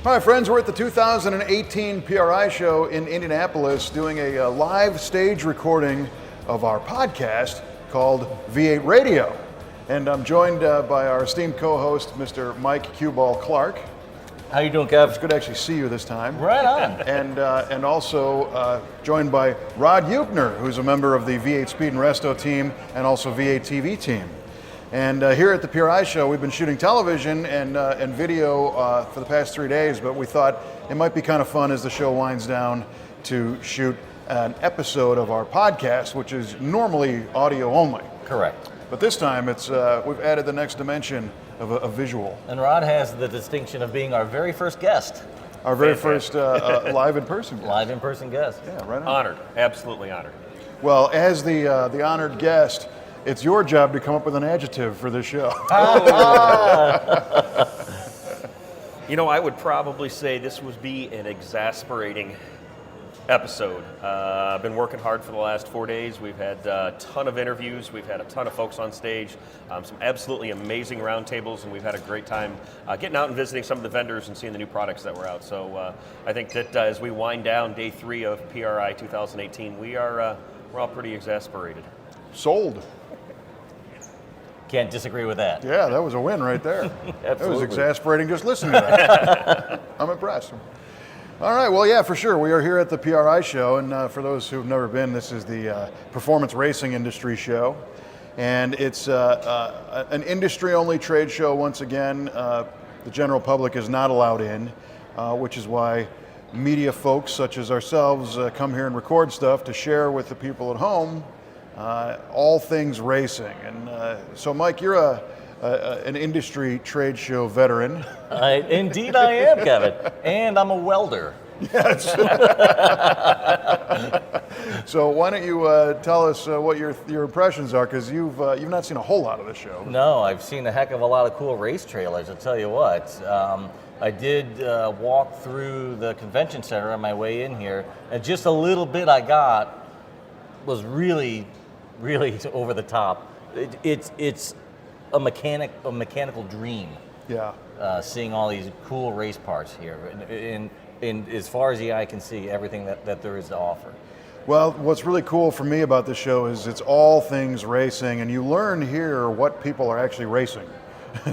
Hi friends, we're at the 2018 PRI Show in Indianapolis doing a live stage recording of our podcast called V8 Radio. And I'm joined by our esteemed co-host, Mr. Mike Cue-Ball Clarke. How you doing, Kev? It's good to actually see you this time. Right on. And also joined by Rod Euchner, who's a member of the V8 Speed and Resto team and also V8 TV team. And here at the PRI Show, we've been shooting television and video for the past 3 days, but we thought it might be kind of fun as the show winds down to shoot an episode of our podcast, which is normally audio only. Correct. But this time, it's we've added the next dimension of a visual. And Rod has the distinction of being our very first guest. Our very first live in-person guest. Live in-person guest. Yeah, right on. Honored, absolutely honored. Well, as the honored guest, it's your job to come up with an adjective for this show. You know, I would probably say this would be an exasperating episode. I've been working hard for the last 4 days. We've had a ton of interviews. We've had a ton of folks on stage, some absolutely amazing roundtables, and we've had a great time getting out and visiting some of the vendors and seeing the new products that were out. So I think that as we wind down day 3 of PRI 2018, we're all pretty exasperated. Sold. Can't disagree with that. Yeah, that was a win right there. It was exasperating just listening to that. I'm impressed. All right, well, yeah, for sure. We are here at the PRI Show, and for those who've never been, this is the performance racing industry show. And it's an industry-only trade show once again. The general public is not allowed in, which is why media folks such as ourselves come here and record stuff to share with the people at home all things racing. And so, Mike, you're an industry trade show veteran. Indeed I am, Kevin. And I'm a welder. Yes. So why don't you tell us what your impressions are, because you've not seen a whole lot of the show. No, I've seen a heck of a lot of cool race trailers, I'll tell you what. I did walk through the convention center on my way in here, and just a little bit I got was really over the top. It's a mechanical dream. Yeah. Seeing all these cool race parts here, and as far as the eye can see, everything that there is to offer. Well, what's really cool for me about this show is it's all things racing, and you learn here what people are actually racing.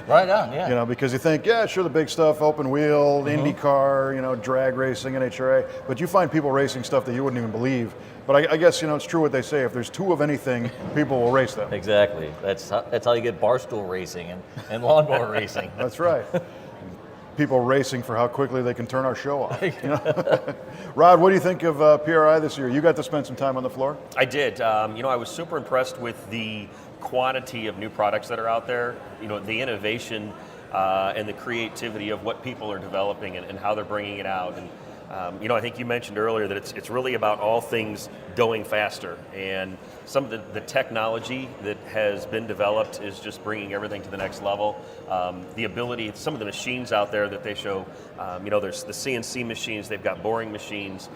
Right on, yeah. You know, because you think, yeah, sure, the big stuff, open wheel, IndyCar, drag racing, NHRA, but you find people racing stuff that you wouldn't even believe. But I guess, it's true what they say. If there's 2 of anything, people will race them. Exactly. That's how you get barstool racing and lawnmower racing. That's right. People racing for how quickly they can turn our show off. Rod, what do you think of PRI this year? You got to spend some time on the floor? I did. I was super impressed with the quantity of new products that are out there, the innovation and the creativity of what people are developing and how they're bringing it out. And I think you mentioned earlier that it's really about all things going faster, and some of the technology that has been developed is just bringing everything to the next level. The ability, some of the machines out there that they show, there's the CNC machines, they've got boring machines,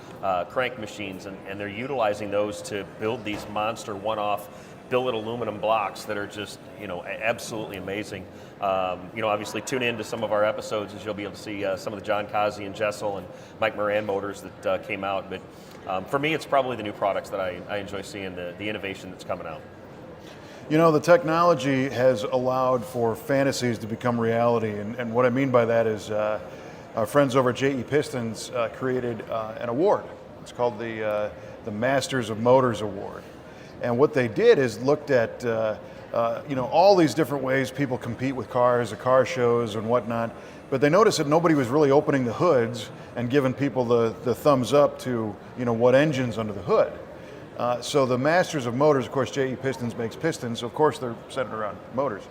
crank machines, and they're utilizing those to build these monster one-off billet aluminum blocks that are just, absolutely amazing. Obviously tune in to some of our episodes as you'll be able to see some of the John Kazi and Jessel and Mike Moran motors that came out. But for me, it's probably the new products that I enjoy seeing, the innovation that's coming out. The technology has allowed for fantasies to become reality. And what I mean by that is our friends over at JE Pistons created an award. It's called the Masters of Motors Award. And what they did is looked at all these different ways people compete with cars, the car shows and whatnot, but they noticed that nobody was really opening the hoods and giving people the thumbs up to what engine's under the hood. So the Masters of Motors, of course, JE Pistons makes pistons, so of course they're centered around motors.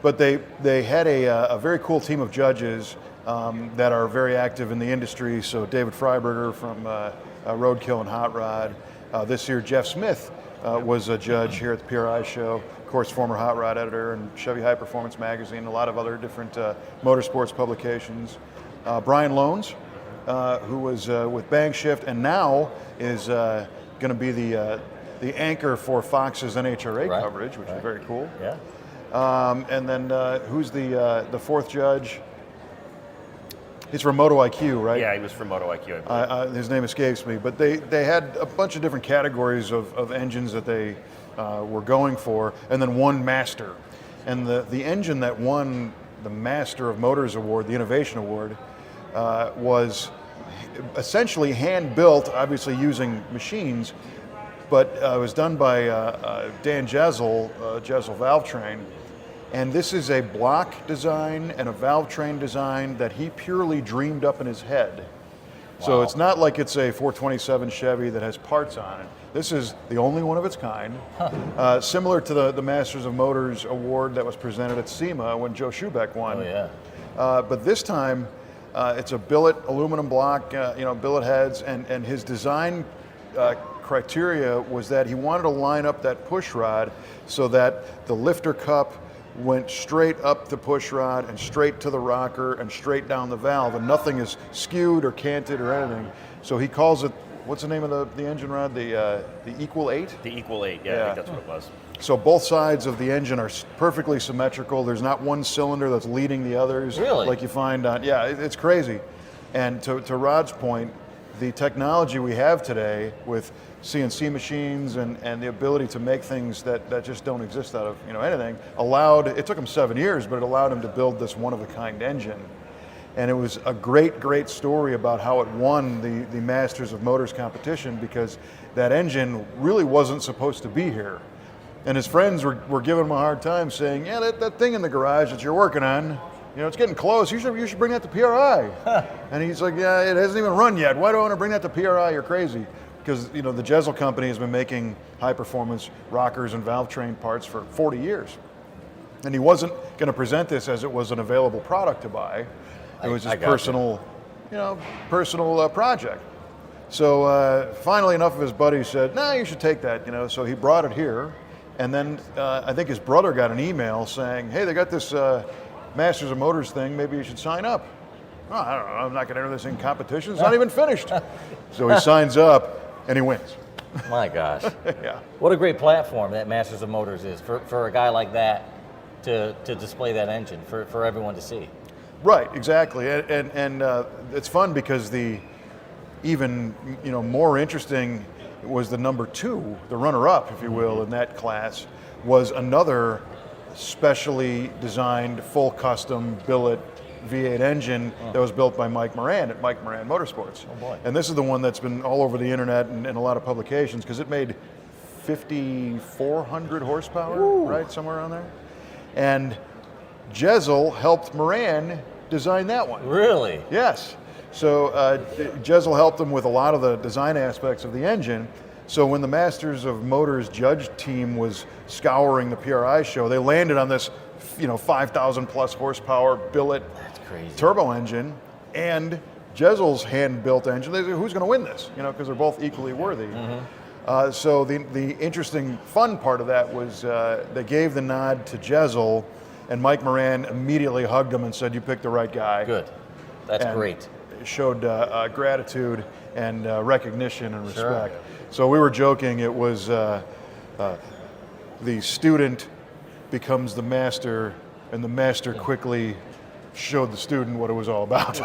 But they had a very cool team of judges that are very active in the industry. So David Freiberger from Roadkill and Hot Rod. This year, Jeff Smith was a judge here at the PRI Show. Of course, former Hot Rod editor and Chevy High Performance magazine, a lot of other different motorsports publications. Brian Loans, who was with Bankshift and now is going to be the anchor for Fox's NHRA coverage, which is very cool. Yeah. And then who's the fourth judge? He's from Moto IQ, right? Yeah, he was from Moto IQ. I believe. His name escapes me, but they had a bunch of different categories of engines that they were going for, and then one master. And the engine that won the Master of Motors Award, the Innovation Award, was essentially hand-built, obviously using machines, but it was done by Dan Jezel, Jezel Valve Train. And this is a block design and a valve train design that he purely dreamed up in his head. So it's not like it's a 427 Chevy that has parts on it. This is the only one of its kind, similar to the Masters of Motors Award that was presented at SEMA when Joe Schubeck won. Oh yeah. But this time, it's a billet aluminum block, billet heads, and his design criteria was that he wanted to line up that push rod so that the lifter cup went straight up the push rod and straight to the rocker and straight down the valve, and nothing is skewed or canted or anything. So he calls it, what's the name of the engine rod? The Equal 8? The Equal 8, yeah, I think that's what it was. So both sides of the engine are perfectly symmetrical. There's not one cylinder that's leading the others. Really? Like you find on, it's crazy. And to Rod's point, the technology we have today with CNC machines and the ability to make things that just don't exist out of anything it took him 7 years, but it allowed him to build this one-of-a-kind engine. And it was a great story about how it won the Masters of Motors competition, because that engine really wasn't supposed to be here. And his friends were giving him a hard time, saying, yeah, that thing in the garage that you're working on, it's getting close. You should bring that to PRI. And he's like, yeah, it hasn't even run yet. Why do I want to bring that to PRI? You're crazy. Because the Jezel company has been making high-performance rockers and valve train parts for 40 years. And he wasn't going to present this as it was an available product to buy. It was his personal project. So finally, enough of his buddies said, nah, you should take that. So he brought it here. And then I think his brother got an email saying, hey, they got this Masters of Motors thing, maybe you should sign up. Oh, I don't know, I'm not going to enter this in competition, it's not even finished. So he signs up and he wins. My gosh. Yeah. What a great platform that Masters of Motors is for a guy like that to display that engine for everyone to see. Right, exactly. And it's fun because the even more interesting was the number 2, the runner-up, if you will, in that class, was another specially designed, full custom billet V8 engine that was built by Mike Moran at Mike Moran Motorsports. Oh boy. And this is the one that's been all over the internet and a lot of publications, because it made 5,400 horsepower, right, somewhere around there. And Jezel helped Moran design that one. Really? Yes. So Jezel helped him with a lot of the design aspects of the engine. So when the Masters of Motors judge team was scouring the PRI show, they landed on this 5,000 plus horsepower billet turbo engine and Jezel's hand-built engine. They said, who's going to win this? Because they're both equally worthy. So the interesting, fun part of that was they gave the nod to Jezel, and Mike Moran immediately hugged him and said, you picked the right guy. Good. That's great. Showed gratitude and recognition and respect. Sure. So we were joking, it was the student becomes the master, and the master quickly showed the student what it was all about.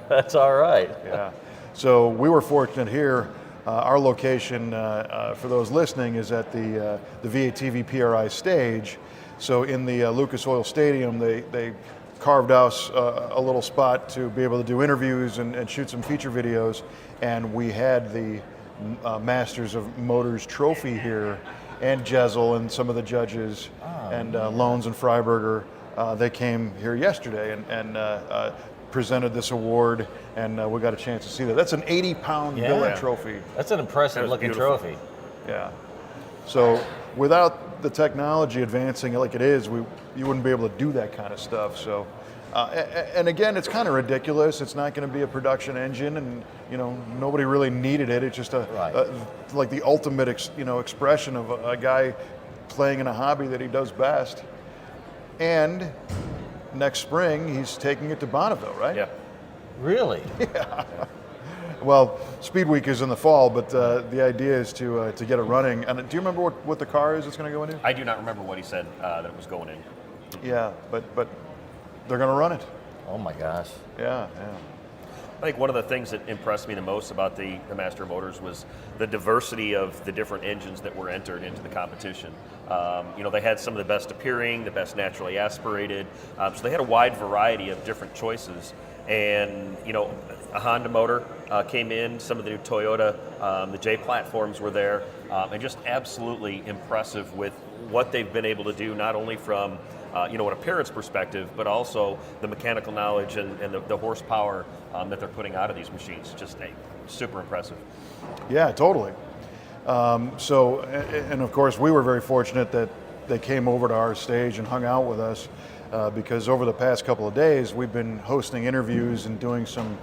That's all right. Yeah. So we were fortunate here. Our location, for those listening, is at the VATV PRI stage. So in the Lucas Oil Stadium, they carved out a little spot to be able to do interviews and shoot some feature videos. And we had the Masters of Motors trophy here, and Jezel and some of the judges, and Loans and Freiberger. They came here yesterday and presented this award, and we got a chance to see that. That's an 80-pound billet trophy. That's an impressive looking trophy. Yeah. So without the technology advancing like it is, you wouldn't be able to do that kind of stuff. So, and again, it's kind of ridiculous. It's not going to be a production engine, and nobody really needed it. It's just like the ultimate expression of a guy playing in a hobby that he does best. And next spring, he's taking it to Bonneville, right? Yeah. Really? Yeah. Well, Speed Week is in the fall, but the idea is to get it running. And do you remember what the car is it's going to go into? I do not remember what he said that it was going in. Yeah, but they're going to run it. Oh my gosh. Yeah. I think one of the things that impressed me the most about the Master Motors was the diversity of the different engines that were entered into the competition. They had some of the best appearing, the best naturally aspirated, so they had a wide variety of different choices. And a Honda motor came in, some of the new Toyota, the J platforms were there, and just absolutely impressive with what they've been able to do, not only from an appearance perspective, but also the mechanical knowledge and the horsepower that they're putting out of these machines. Just super impressive. Yeah, totally. And of course, we were very fortunate that they came over to our stage and hung out with us because over the past couple of days, we've been hosting interviews and doing some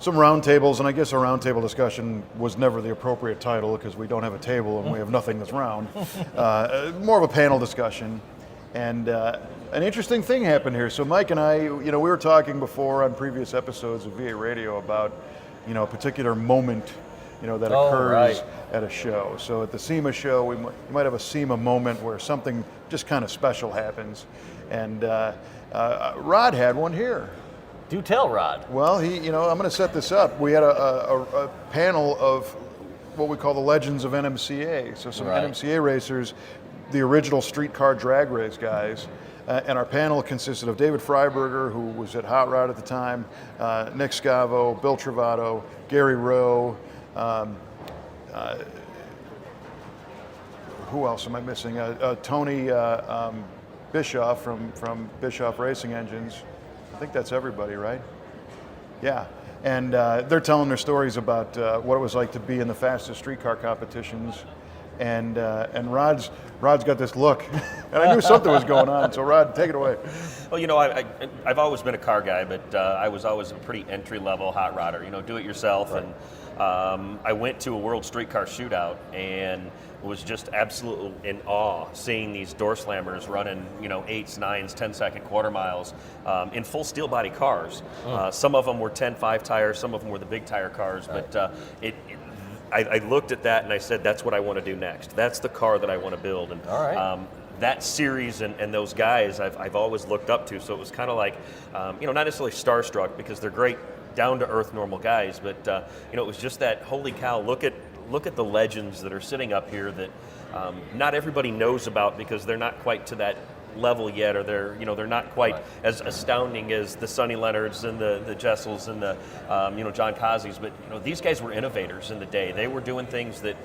roundtables, and I guess a roundtable discussion was never the appropriate title because we don't have a table and we have nothing that's round. More of a panel discussion. And an interesting thing happened here. So Mike and I, we were talking before on previous episodes of VA Radio about, a particular moment, that occurs at a show. So at the SEMA show, you might have a SEMA moment where something just kind of special happens. And Rod had one here. Do tell, Rod. Well, I'm going to set this up. We had a panel of what we call the Legends of NMCA. So some NMCA racers, the original streetcar drag race guys. And our panel consisted of David Freiberger, who was at Hot Rod at the time, Nick Scavo, Bill Travato, Gary Rowe. Who else am I missing? Tony Bischoff from Bischoff Racing Engines. I think that's everybody, right? Yeah. And they're telling their stories about what it was like to be in the fastest streetcar competitions. And Rod's got this look, and I knew something was going on. So Rod, take it away. Well, I've always been a car guy, but I was always a pretty entry-level hot rodder. Do it yourself. Right. And I went to a World Streetcar Shootout and was just absolutely in awe seeing these door slammers running, 8s, 9s, 10-second quarter miles in full steel body cars. Some of them were 10.5 tires, some of them were the big tire cars, but I looked at that and I said, that's what I want to do next. That's the car that I want to build. And that series and those guys I've always looked up to. So it was kind of like, not necessarily starstruck because they're great, down-to-earth, normal guys, but it was just that, holy cow, look at the legends that are sitting up here that not everybody knows about because they're not quite to that level yet, or they're not quite as astounding as the Sonny Leonards and the Jessels and the John Cazzi's, but these guys were innovators in the day. They were doing things that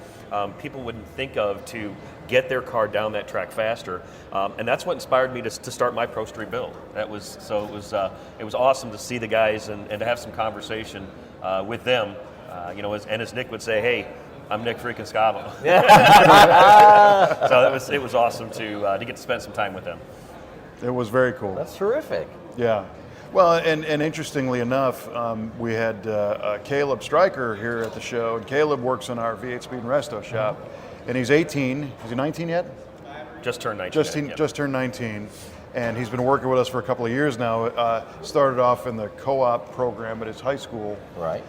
people wouldn't think of to get their car down that track faster, and that's what inspired me to start my Pro Street build. It was awesome to see the guys and to have some conversation with them. As Nick would say, hey, I'm Nick freaking Scavo. So it was awesome to get to spend some time with them. It was very cool. That's terrific. Yeah. Well, and interestingly enough, we had Caleb Stryker here at the show, and Caleb works in our V8 Speed and Resto shop, and he's 18. Is he 19 yet? Just turned 19. Just turned 19. And he's been working with us for a couple of years now. Started off in the co-op program at his high school. Right.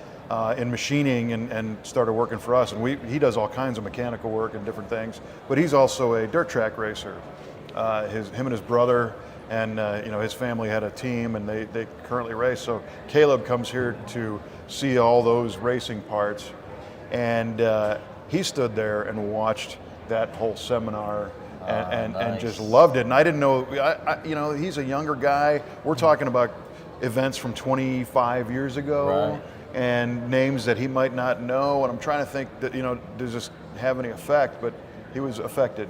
In machining and started working for us. And he does all kinds of mechanical work and different things. But he's also a dirt track racer. Him and his brother and his family had a team and they currently race. So Caleb comes here to see all those racing parts. And he stood there and watched that whole seminar and just loved it. And I didn't know, he's a younger guy. We're talking about events from 25 years ago. Right. And names that he might not know, and I'm trying to think that does this have any effect? But he was affected.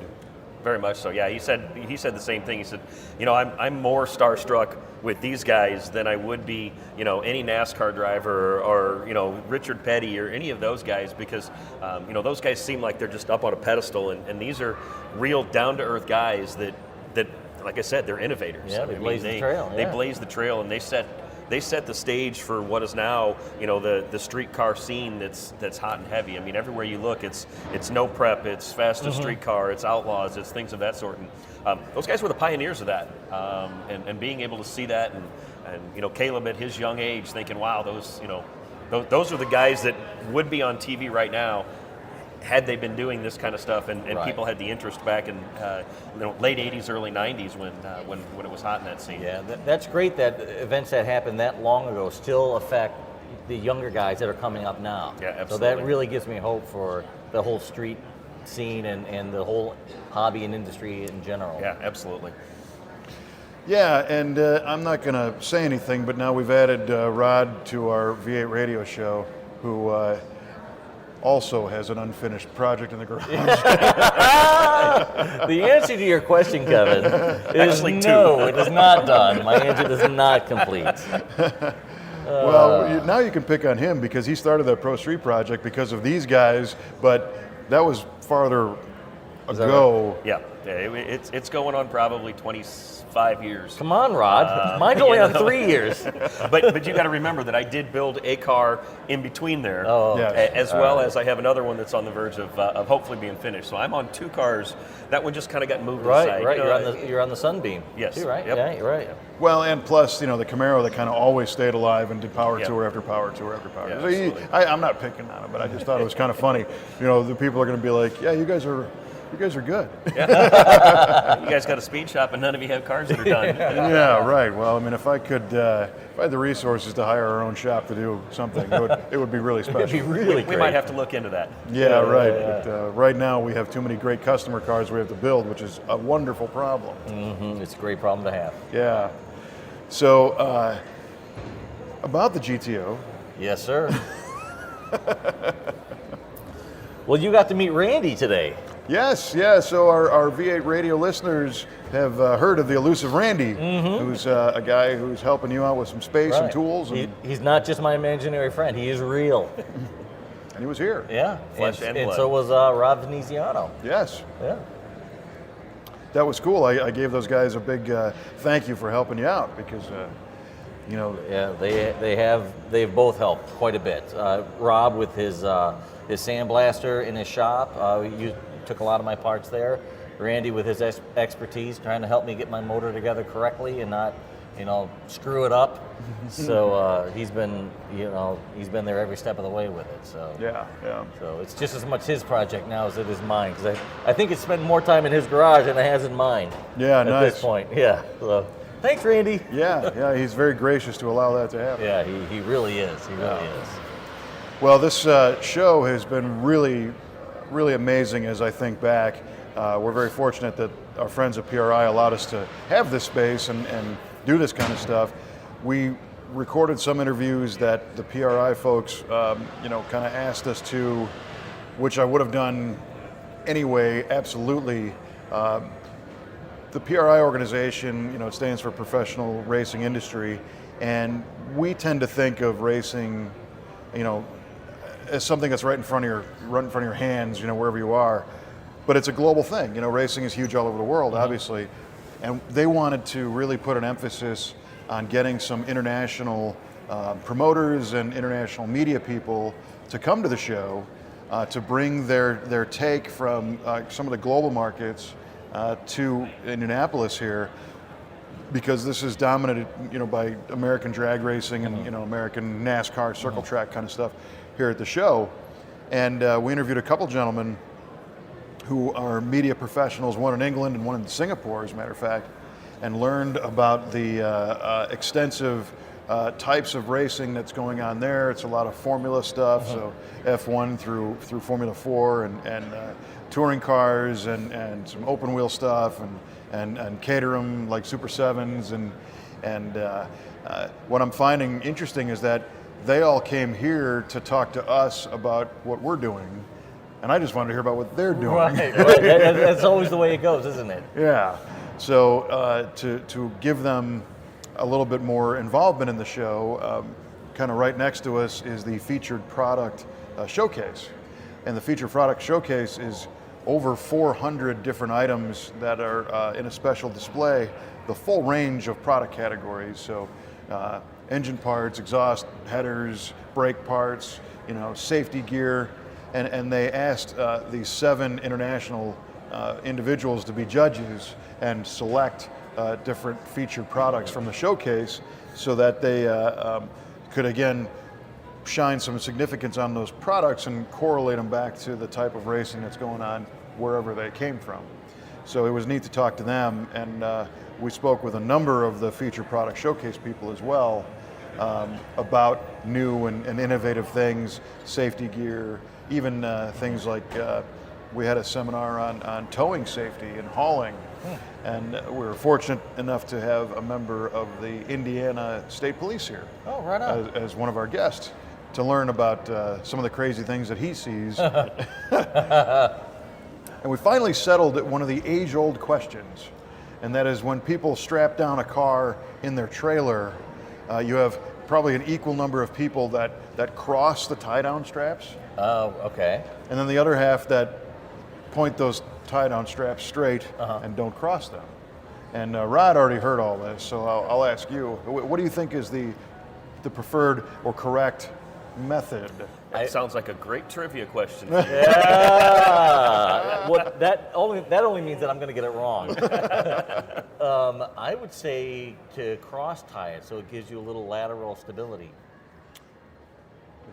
Very much so. Yeah, he said the same thing. He said, I'm more starstruck with these guys than I would be, any NASCAR driver or Richard Petty or any of those guys because those guys seem like they're just up on a pedestal, and these are real down to earth guys that like I said, they're innovators. Yeah, they blaze the trail. They blaze the trail, and they set the stage for what is now, the streetcar scene that's hot and heavy. I mean, everywhere you look, it's no prep, it's fastest streetcar, it's outlaws, it's things of that sort. And those guys were the pioneers of that, and being able to see that, and Caleb at his young age thinking, wow, those are the guys that would be on TV right now. had they been doing this kind of stuff and Right. people had the interest back in late 80s, early 90s when it was hot in that scene. Yeah, that's great that events that happened that long ago still affect the younger guys that are coming up now. Yeah, So absolutely. that really gives me hope for the whole street scene and the whole hobby and industry in general. Yeah, absolutely. Yeah, and I'm not going to say anything, but now we've added Rod to our V8 radio show, who also has an unfinished project in the garage. The answer to your question, Kevin, is Actually, no, it is not done. My answer is not complete. Well, now you can pick on him because he started that Pro Street project because of these guys, but that was farther that ago. Yeah, it's going on probably 25 years. Come on, Rod. Mine's only on 3 years. But you got to remember that I did build a car in between there, Oh, Yes. as well as I have another one that's on the verge of hopefully being finished. So I'm on 2 cars. That one just kind of got moved Right, aside. right. You know, You're on the Sunbeam. Yes. Too, right? Yep. Yeah, you're right. Well, and plus, the Camaro that kind of always stayed alive and did power Yeah. tour after power tour after power Yeah, tour. absolutely. I'm not picking on him, but I just thought it was kind of funny. The people are going to be like, yeah, you guys are good. You guys got a speed shop, and none of you have cars that are done. Yeah, right. Well, I mean, if I had the resources to hire our own shop to do something, it would be really special. It'd be really great. We might have to look into that. Yeah, right. But right now we have too many great customer cars we have to build, which is a wonderful problem. It's a great problem to have. Yeah. So about the GTO. Yes, sir. Well, you got to meet Randy today. Yes, yeah. So our V8 radio listeners have heard of the elusive Randy, who's a guy who's helping you out with some space and Right. tools, and He's not just my imaginary friend. He is real. he was here. Yeah. Flesh and blood. so was Rob Veneziano. Yes. Yeah. That was cool. I gave those guys a big thank you for helping you out because, Yeah, they've both helped quite a bit. Rob with his sandblaster in his shop, you took a lot of my parts there. Randy with his expertise, trying to help me get my motor together correctly and not, screw it up. So he's been there every step of the way with it. So yeah. So it's just as much his project now as it is mine because I think it's spent more time in his garage than it has in mine. Yeah, at nice. this point. Yeah. So thanks, Randy. Yeah, he's very gracious to allow that to happen. Yeah, he really is. He really is. Well, this show has been really, really amazing as I think back. We're very fortunate that our friends at PRI allowed us to have this space and do this kind of stuff. We recorded some interviews that the PRI folks, kind of asked us to, which I would have done anyway, absolutely. The PRI organization, it stands for Professional Racing Industry, and we tend to think of racing, as something that's right in front of your hands, wherever you are. But it's a global thing. Racing is huge all over the world, obviously, and they wanted to really put an emphasis on getting some international promoters and international media people to come to the show to bring their take from some of the global markets to Indianapolis here, because this is dominated, by American drag racing and American NASCAR circle track kind of stuff here at the show. And we interviewed a couple gentlemen who are media professionals, one in England and one in Singapore, as a matter of fact, and learned about the extensive types of racing that's going on there. It's a lot of formula stuff, so F1 through Formula 4 and touring cars and some open wheel stuff and Caterham like Super 7s and what I'm finding interesting is that they all came here to talk to us about what we're doing, and I just wanted to hear about what they're doing. Right. That's always the way it goes, isn't it? Yeah. So to give them a little bit more involvement in the show, kind of right next to us is the featured product showcase, and the featured product showcase is over 400 different items that are in a special display, the full range of product categories. So engine parts, exhaust headers, brake parts, safety gear, and they asked these 7 international individuals to be judges and select different featured products from the showcase so that they could again shine some significance on those products and correlate them back to the type of racing that's going on wherever they came from. So it was neat to talk to them, and we spoke with a number of the featured product showcase people as well about new and innovative things, safety gear, even things like we had a seminar on towing safety and hauling. And we were fortunate enough to have a member of the Indiana State Police here Oh, right on. as one of our guests to learn about some of the crazy things that he sees. And we finally settled at one of the age-old questions, and that is when people strap down a car in their trailer, you have probably an equal number of people that cross the tie-down straps, Oh, okay. and then the other half that point those tie-down straps straight and don't cross them. And Rod already heard all this, so I'll ask you, what do you think is the preferred or correct method? That sounds like a great trivia question. Yeah. What that only means that I'm going to get it wrong. I would say to cross tie it so it gives you a little lateral stability.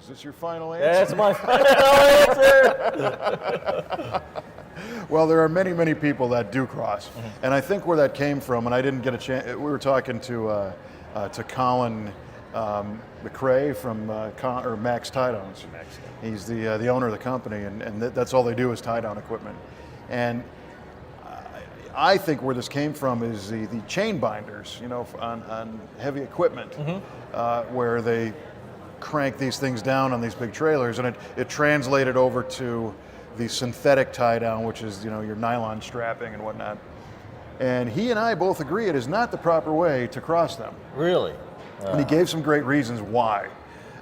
Is this your final answer? That's my final answer. Well, there are many, many people that do cross, and I think where that came from, and I didn't get a chance. We were talking to Colin McRae from Max Tie Downs. He's the owner of the company, and that's all they do is tie down equipment. And I think where this came from is the chain binders, on heavy equipment, where they crank these things down on these big trailers, and it translated over to the synthetic tie down, which is your nylon strapping and whatnot. And he and I both agree it is not the proper way to cross them. Really? And he gave some great reasons why.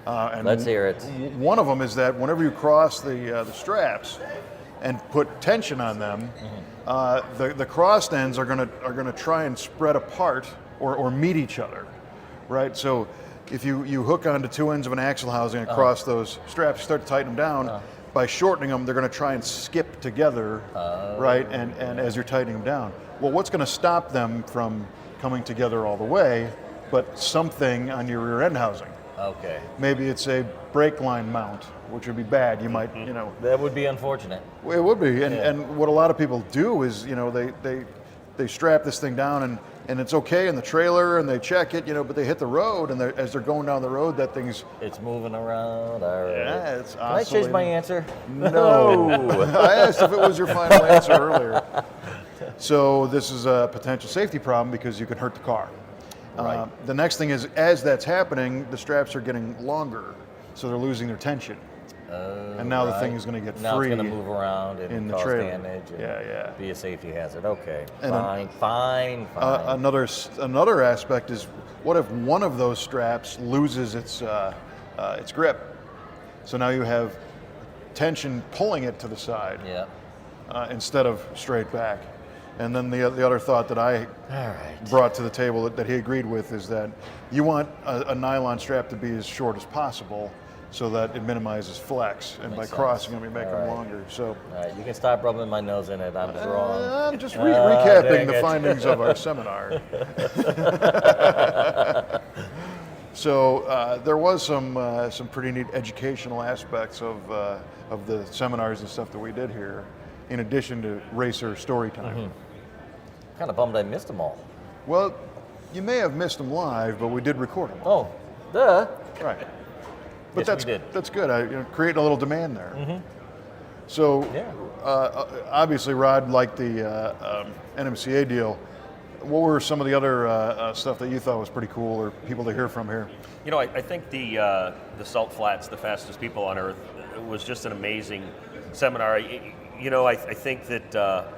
And Let's hear it. One of them is that whenever you cross the straps and put tension on them, the crossed ends are gonna try and spread apart or meet each other, right? So if you hook onto two ends of an axle housing across those straps, you start to tighten them down. By shortening them, they're going to try and skip together, right? And as you're tightening them down, well, what's going to stop them from coming together all the way? But something on your rear end housing. Okay. Maybe it's a brake line mount, which would be bad. You might, That would be unfortunate. it would be. And what a lot of people do is, they strap this thing down and it's okay in the trailer and they check it, but they hit the road and as they're going down the road, that thing's It's moving around. All right. yeah, it's Can I change my answer? No. I asked if it was your final answer earlier. So this is a potential safety problem because you can hurt the car. Right. The next thing is, as that's happening, the straps are getting longer, so they're losing their tension. And now the thing is going to get Now free it's going to move around and in the cause trailer. damage and Yeah. be a safety hazard. Okay, And fine. Another aspect is, what if one of those straps loses its grip? So now you have tension pulling it to the side instead of straight back. And then the other thought that I brought to the table that he agreed with is that you want a nylon strap to be as short as possible so that it minimizes flex. And by crossing them, you make them longer. So, All right, you can stop rubbing my nose in it. I'm wrong. I'm just recapping dang the it. findings of our seminar. So there was some pretty neat educational aspects of the seminars and stuff that we did here, in addition to racer story time. Kind of bummed I missed them all. Well, you may have missed them live, but we did record them. Oh, duh. Right. But Yes, we did. that's good. Creating a little demand there. So obviously, Rod liked the NMCA deal. What were some of the other stuff that you thought was pretty cool, or people to hear from here? I think the Salt Flats, the fastest people on Earth, was just an amazing seminar. I think that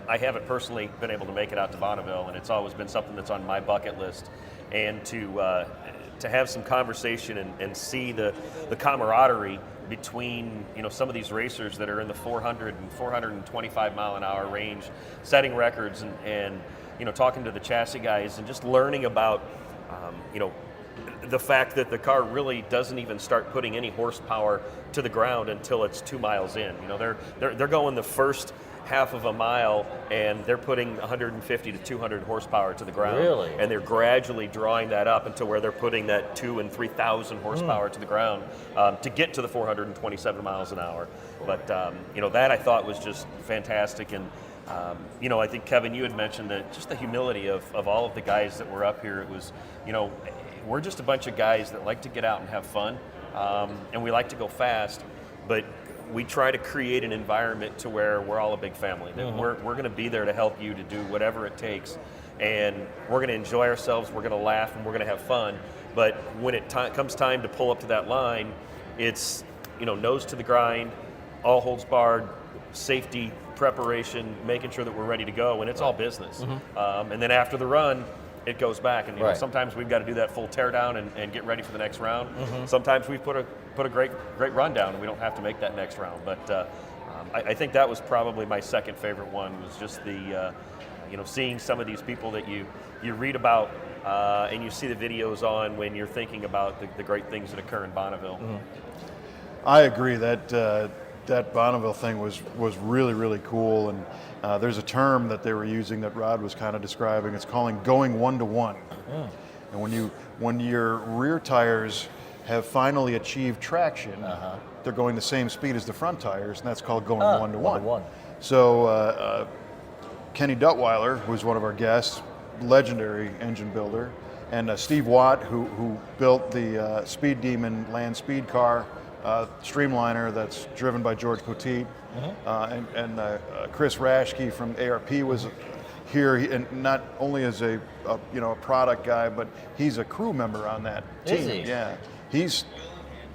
I haven't personally been able to make it out to Bonneville, and it's always been something that's on my bucket list. And to have some conversation and see the camaraderie between some of these racers that are in the 400 and 425 mile an hour range, setting records and talking to the chassis guys and just learning about the fact that the car really doesn't even start putting any horsepower to the ground until it's 2 miles in. You know, they're going the first half of a mile and they're putting 150 to 200 horsepower to the ground. Really? And they're gradually drawing that up until where they're putting that 2,000 and 3,000 horsepower to the ground to get to the 427 miles an hour. But you know, that I thought was just fantastic. And you know, I think Kevin, you had mentioned that just the humility of all of the guys that were up here. It was, you know, we're just a bunch of guys that like to get out and have fun, and we like to go fast, but we try to create an environment to where we're all a big family. That we're going to be there to help you to do whatever it takes, and we're going to enjoy ourselves, we're going to laugh, and we're going to have fun. But when it comes time to pull up to that line, it's, you know, nose to the grind, all holds barred, safety, preparation, making sure that we're ready to go, and it's all business. And then after the run, it goes back, and you know, sometimes we've got to do that full tear down and get ready for the next round. Sometimes we put a great run down and we don't have to make that next round. But I think that was probably my second favorite one, was just the you know, seeing some of these people that you read about and you see the videos on when you're thinking about the great things that occur in Bonneville. I agree that that Bonneville thing was really, really cool. And there's a term that they were using that Rod was kind of describing. It's calling going 1-to-1. And when your rear tires have finally achieved traction, they're going the same speed as the front tires, and that's called going 1-to-1. So Kenny Duttweiler, who's one of our guests, legendary engine builder, and Steve Watt, who built the Speed Demon land speed car, streamliner that's driven by George Poteet, and Chris Raschke from ARP was here, and not only as a you know, a product guy, but he's a crew member on that team. Is he? Yeah, he's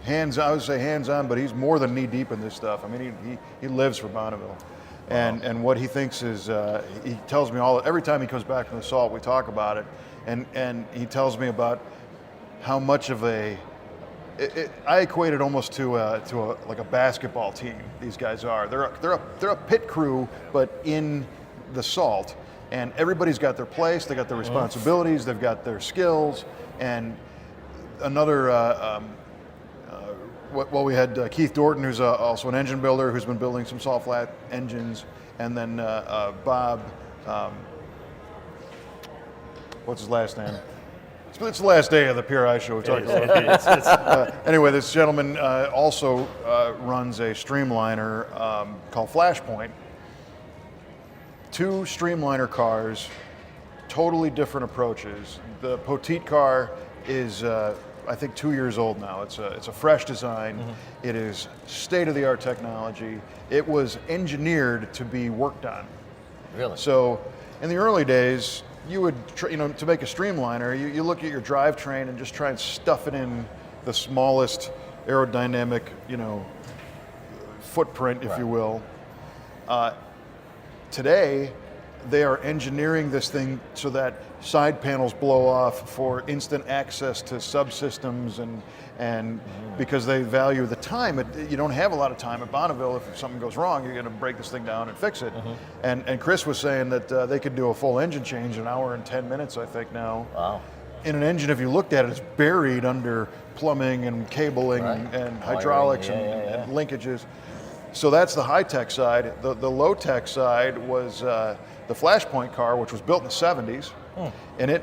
I would say hands-on, but he's more than knee-deep in this stuff. I mean, he lives for Bonneville. And what he thinks is, he tells me every time he comes back from the Salt, we talk about it, and he tells me about how much of I equate it almost to like a basketball team. These guys are. They're a pit crew, but in the Salt, and everybody's got their place. They got their responsibilities. They've got their skills. And another, we had Keith Dorton, who's also an engine builder, who's been building some salt flat engines, and then Bob. What's his last name? It's the last day of the PRI Show. We talked about anyway, this gentleman also runs a streamliner called Flashpoint. 2 streamliner cars, totally different approaches. The Poteet car is, I think, 2 years old now. It's a fresh design. It is state-of-the-art technology. It was engineered to be worked on. Really? So, in the early days, you would, to make a streamliner, you look at your drivetrain and just try and stuff it in the smallest aerodynamic, footprint, if you will. Today, they are engineering this thing so that side panels blow off for instant access to subsystems, and because they value the time. You don't have a lot of time at Bonneville. If something goes wrong, you're going to break this thing down and fix it. And Chris was saying that they could do a full engine change in 1 hour and 10 minutes, I think now. Wow. In an engine, if you looked at it, it's buried under plumbing and cabling and hydraulics and linkages. So that's the high-tech side. The low-tech side was the Flashpoint car, which was built in the 70s. And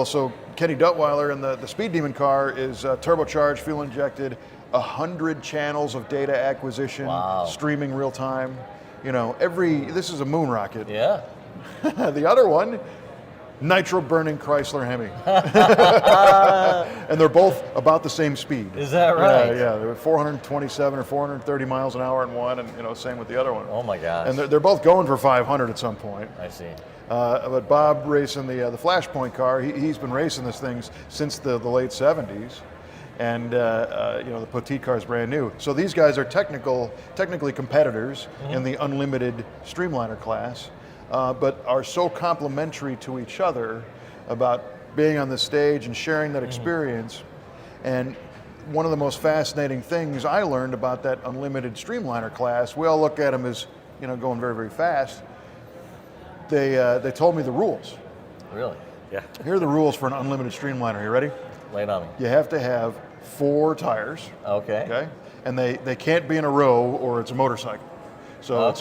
so Kenny Duttweiler and the Speed Demon car is turbocharged, fuel-injected, 100 channels of data acquisition, streaming real-time. This is a moon rocket. Yeah. The other one, nitro-burning Chrysler Hemi. And they're both about the same speed. Is that right? Yeah, they're 427 or 430 miles an hour in one, and same with the other one. Oh my gosh. And they're both going for 500 at some point. I see. But Bob racing the Flashpoint car, he's been racing this thing since the late 70s. And the Poteet car is brand new. So these guys are technically competitors in the unlimited streamliner class. But are so complementary to each other about being on the stage and sharing that experience. And one of the most fascinating things I learned about that unlimited streamliner class, we all look at them as going very, very fast. They told me the rules. Really? Yeah. Here are the rules for an unlimited streamliner. You ready? Lay it on me. You have to have 4 tires. Okay. Okay, and they can't be in a row or it's a motorcycle. So it's,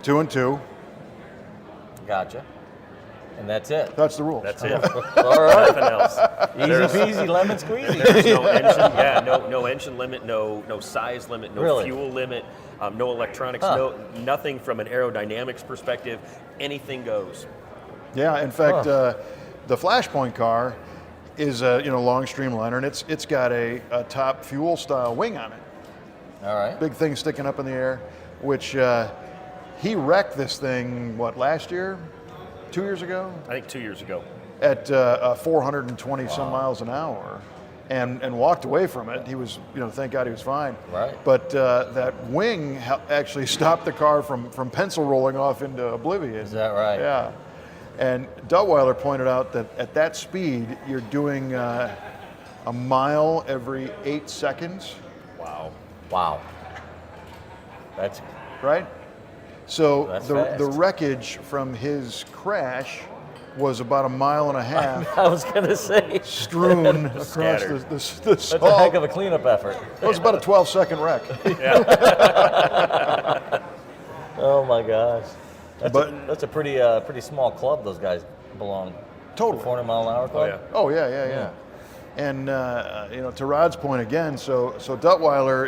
2 and 2. Gotcha. And that's it. That's the rules. That's it. All right. Nothing else. Easy peasy, lemon squeezy. There's no engine. Yeah, no engine limit, no size limit, no Really? fuel limit, no electronics, nothing from an aerodynamics perspective. Anything goes. Yeah, in fact, the Flashpoint car is a long streamliner, and it's got a top fuel style wing on it. All right. Big thing sticking up in the air, which he wrecked this thing last year, 2 years ago, I think 2 years ago. at 420 some miles an hour, and walked away from it. He was, thank God he was fine. Right. But that wing actually stopped the car from pencil rolling off into oblivion. Is that right? Yeah. And Duttweiler pointed out that at that speed, you're doing a mile every 8 seconds, Wow. That's right? So That's the fast. wreckage from his crash was about a mile and a half I was gonna say. strewn across Scattered. the That's a salt. heck of a cleanup effort. It was about a 12-second wreck. Oh my gosh. That's a pretty small club those guys belong. Totally. 400 mile an hour Oh club. yeah. Oh yeah. And to Rod's point again, so Duttweiler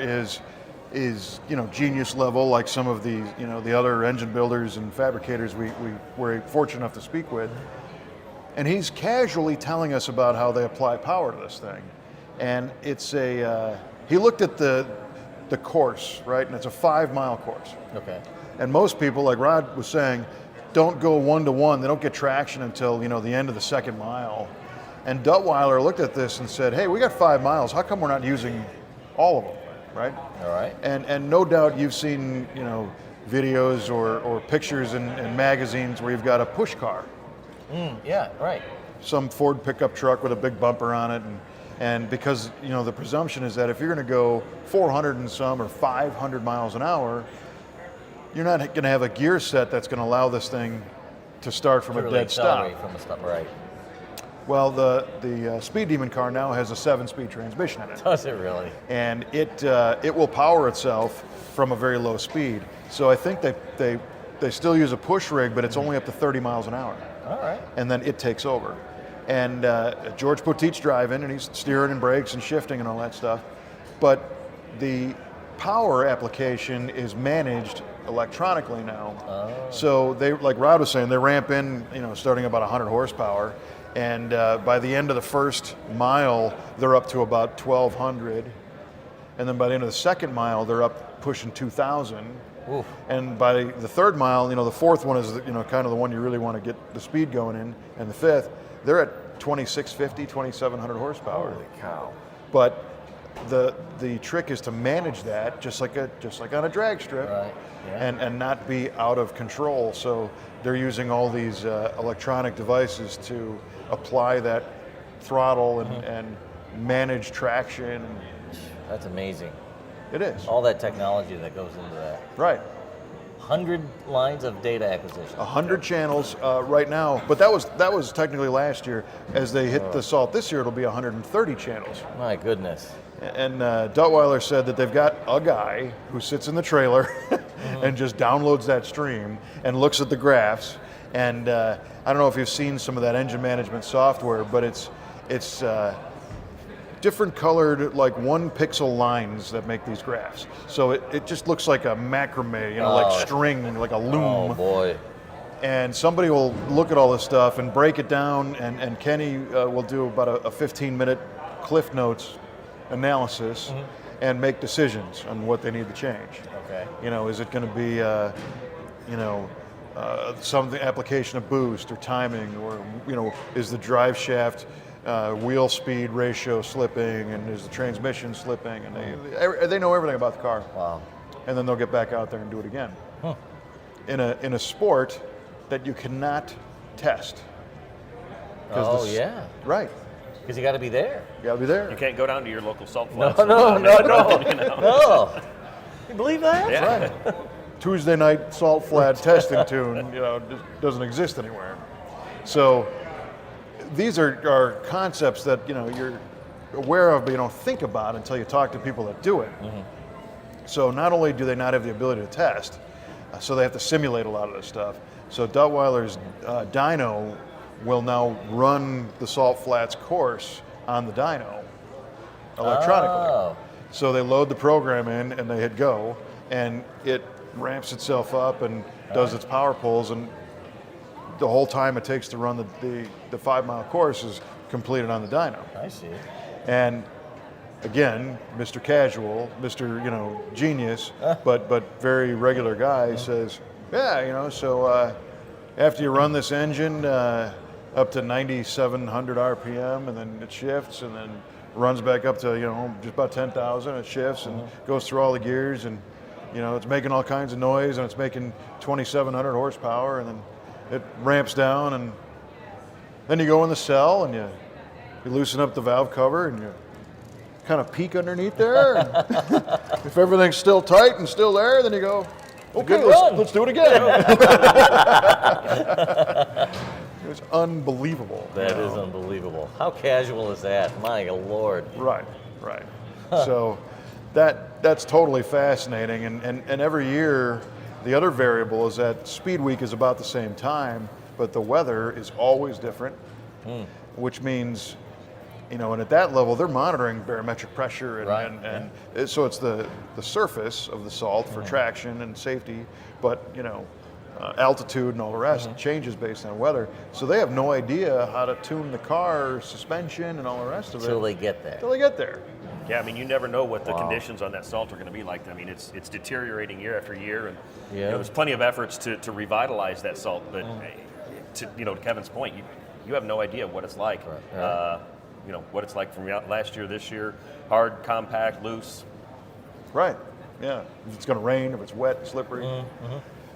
is genius level, like some of the the other engine builders and fabricators we were fortunate enough to speak with, and he's casually telling us about how they apply power to this thing, and it's he looked at the course, right, and it's a 5-mile course, Okay. and most people, like Rod was saying, don't go 1-to-1. They don't get traction until the end of the second mile. And Duttweiler looked at this and said, hey, we got 5 miles. How come we're not using all of them, right? All right. And no doubt you've seen, videos or pictures in magazines where you've got a push car, Yeah. Right. some Ford pickup truck with a big bumper on it. And because, the presumption is that if you're going to go 400 and some or 500 miles an hour, you're not going to have a gear set that's going to allow this thing to start from a Truly dead stop. accelerate from a stop. Right. Well, the Speed Demon car now has a 7-speed transmission in it, Does it really? and it will power itself from a very low speed. So I think they still use a push rig, but it's only up to 30 miles an hour, All right. and then it takes over. And George Poteet's driving, and he's steering and brakes and shifting and all that stuff. But the power application is managed electronically now. So they, like Rod was saying, they ramp in, starting about 100 horsepower. And by the end of the first mile, they're up to about 1,200. And then by the end of the second mile, they're up pushing 2,000. Oof. And by the third mile, the fourth one is, kind of the one you really want to get the speed going in. And the fifth, they're at 2,650, 2,700 horsepower. Holy cow. But the trick is to manage that just like on a drag strip, Right. Yeah. and not be out of control. So they're using all these electronic devices to apply that throttle and manage traction. That's amazing. It is. All that technology that goes into that. Right. 100 lines of data acquisition. 100 channels right now, but that was technically last year. As they hit the salt this year, it'll be 130 channels. My goodness. And Duttweiler said that they've got a guy who sits in the trailer and just downloads that stream and looks at the graphs. And I don't know if you've seen some of that engine management software, but it's different colored, like 1-pixel lines that make these graphs. So it just looks like a macrame, like string, like a loom. Oh boy. And somebody will look at all this stuff and break it down, and Kenny will do about a 15-minute Cliff Notes analysis and make decisions on what they need to change. Okay. Is it going to be, some application of boost or timing, or is the drive shaft wheel speed ratio slipping, and is the transmission slipping, and they know everything about the car. Wow. And then they'll get back out there and do it again. In a sport that you cannot test. Oh yeah. Right. Because you got to be there. You gotta be there. You can't go down to your local salt No, flats. no. You know? No. You believe that? Yeah. Right. Tuesday night salt flat testing tune, doesn't exist anywhere. So these are concepts that aware of, but you don't think about until you talk to people that do it. So not only do they not have the ability to test, so they have to simulate a lot of this stuff. So Duttweiler's dyno will now run the Salt Flats course on the dyno electronically. Oh. So they load the program in and they hit go, and it ramps itself up and does its power pulls, and the whole time it takes to run the 5 mile course is completed on the dyno. I see. And again, Mr. Casual, Mr. Genius, but very regular guy says, yeah, so after you run this engine up to 9,700 RPM, and then it shifts, and then runs back up to just about 10,000. It shifts and goes through all the gears, and it's making all kinds of noise, and it's making 2,700 horsepower, and then it ramps down, and then you go in the cell and you loosen up the valve cover and you kind of peek underneath there. And if everything's still tight and still there, then you go, okay, let's do it again. It's unbelievable. That is unbelievable. How casual is that? My Lord. Right. So that's totally fascinating. And every year, the other variable is that Speed Week is about the same time, but the weather is always different, which means, and at that level, they're monitoring barometric pressure, and so it's the surface of the salt for traction and safety, but altitude and all the rest changes based on weather. So they have no idea how to tune the car, suspension, and all the rest of it. Till they get there. Till they get there. Yeah, I mean, you never know what the conditions on that salt are going to be like. I mean, it's deteriorating year after year, and there's plenty of efforts to revitalize that salt. But to Kevin's point, you have no idea what it's like. Right. What it's like from last year, this year, hard, compact, loose. Right. Yeah. If it's going to rain, if it's wet, slippery.